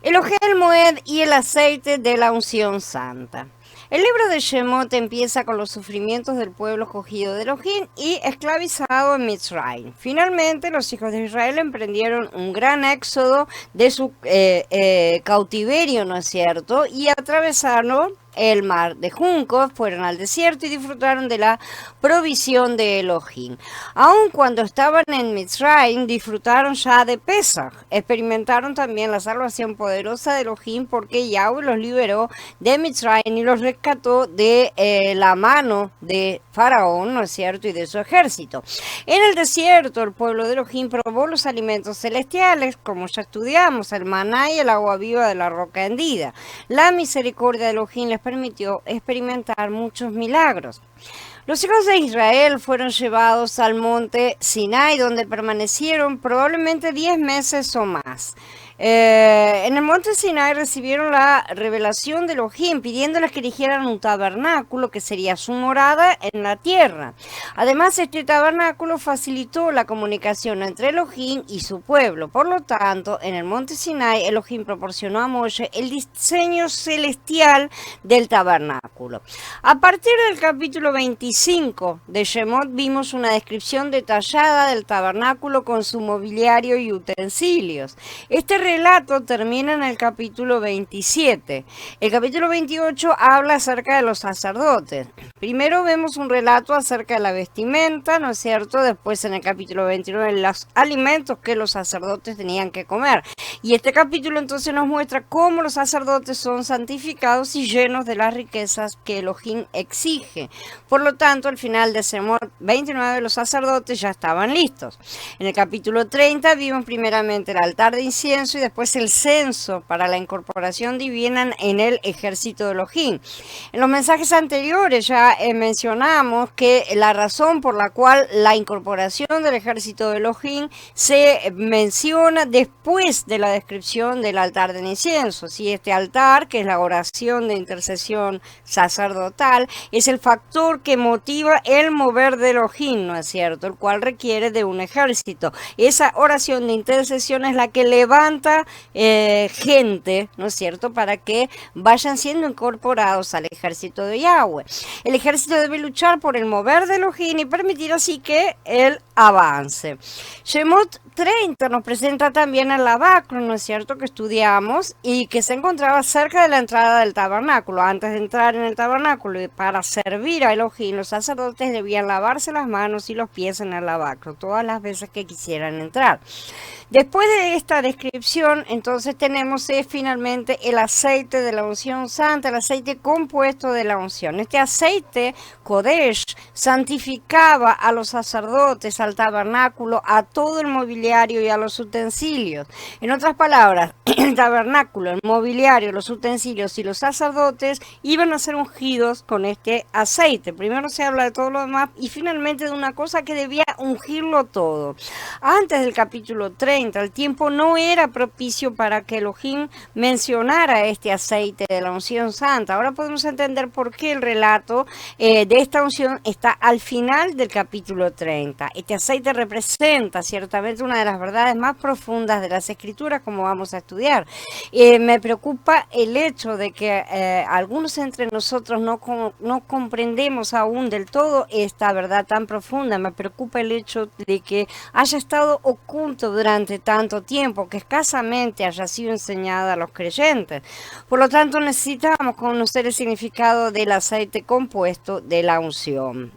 El Moed y el aceite de la unción santa. El libro de Shemot empieza con los sufrimientos del pueblo escogido de Elohim y esclavizado en Mitzrayim. Finalmente, los hijos de Israel emprendieron un gran éxodo de su cautiverio, ¿no es cierto? Y atravesaron el mar de juncos, fueron al desierto y disfrutaron de la provisión de Elohim. Aun cuando estaban en Mitzrayim, disfrutaron ya de Pesach. Experimentaron también la salvación poderosa de Elohim porque Yahweh los liberó de Mitzrayim y los rescató de la mano de Faraón, ¿no es cierto?, y de su ejército. En el desierto, el pueblo de Elohim probó los alimentos celestiales, como ya estudiamos, el maná y el agua viva de la roca hendida. La misericordia de Elohim les permitió experimentar muchos milagros. Los hijos de Israel fueron llevados al monte Sinai, donde permanecieron probablemente 10 meses o más. En el monte Sinai recibieron la revelación de Elohim, pidiéndoles que erigieran un tabernáculo que sería su morada en la tierra. Además, este tabernáculo facilitó la comunicación entre Elohim y su pueblo. Por lo tanto, en el monte Sinai, Elohim proporcionó a Moshe el diseño celestial del tabernáculo. A partir del capítulo 25 de Shemot vimos una descripción detallada del tabernáculo con su mobiliario y utensilios. Este relato termina en el capítulo 27. El capítulo 28 habla acerca de los sacerdotes. Primero vemos un relato acerca de la vestimenta, ¿no es cierto? Después en el capítulo 29 los alimentos que los sacerdotes tenían que comer. Y este capítulo entonces nos muestra cómo los sacerdotes son santificados y llenos de las riquezas que Elohim exige. Por lo tanto, al final de Shemot 29 los sacerdotes ya estaban listos. En el capítulo 30 vimos primeramente el altar de incienso y después el censo para la incorporación divina en el ejército de Elohim. En los mensajes anteriores ya mencionamos que la razón por la cual la incorporación del ejército de Elohim se menciona después de la descripción del altar del incienso. Si este altar, que es la oración de intercesión sacerdotal, es el factor que motiva el mover de Elohim, ¿no es cierto?, el cual requiere de un ejército. Esa oración de intercesión es la que levanta gente, ¿no es cierto?, para que vayan siendo incorporados al ejército de Yahweh. El ejército debe luchar por el mover de Elohim y permitir así que él avance. Shemot 30 nos presenta también el lavacro, ¿no es cierto?, que estudiamos y que se encontraba cerca de la entrada del tabernáculo. Antes de entrar en el tabernáculo y para servir a Elohim, los sacerdotes debían lavarse las manos y los pies en el lavacro todas las veces que quisieran entrar. Después de esta descripción, entonces tenemos finalmente el aceite de la unción santa, el aceite compuesto de la unción. Este aceite, Kodesh, santificaba a los sacerdotes, al tabernáculo, a todo el mobiliario y a los utensilios. En otras palabras, el tabernáculo, el mobiliario, los utensilios y los sacerdotes iban a ser ungidos con este aceite. Primero se habla de todo lo demás y finalmente de una cosa que debía ungirlo todo. Antes del capítulo 30, el tiempo no era propicio para que Elohim mencionara este aceite de la unción santa. Ahora podemos entender por qué el relato de esta unción está al final del capítulo 30. Este aceite representa ciertamente una de las verdades más profundas de las Escrituras, como vamos a estudiar. Me preocupa el hecho de que algunos entre nosotros no comprendemos aún del todo esta verdad tan profunda. Me preocupa el hecho de que haya estado oculto durante tanto tiempo, que escasamente haya sido enseñada a los creyentes. Por lo tanto, necesitamos conocer el significado del aceite compuesto de la unción.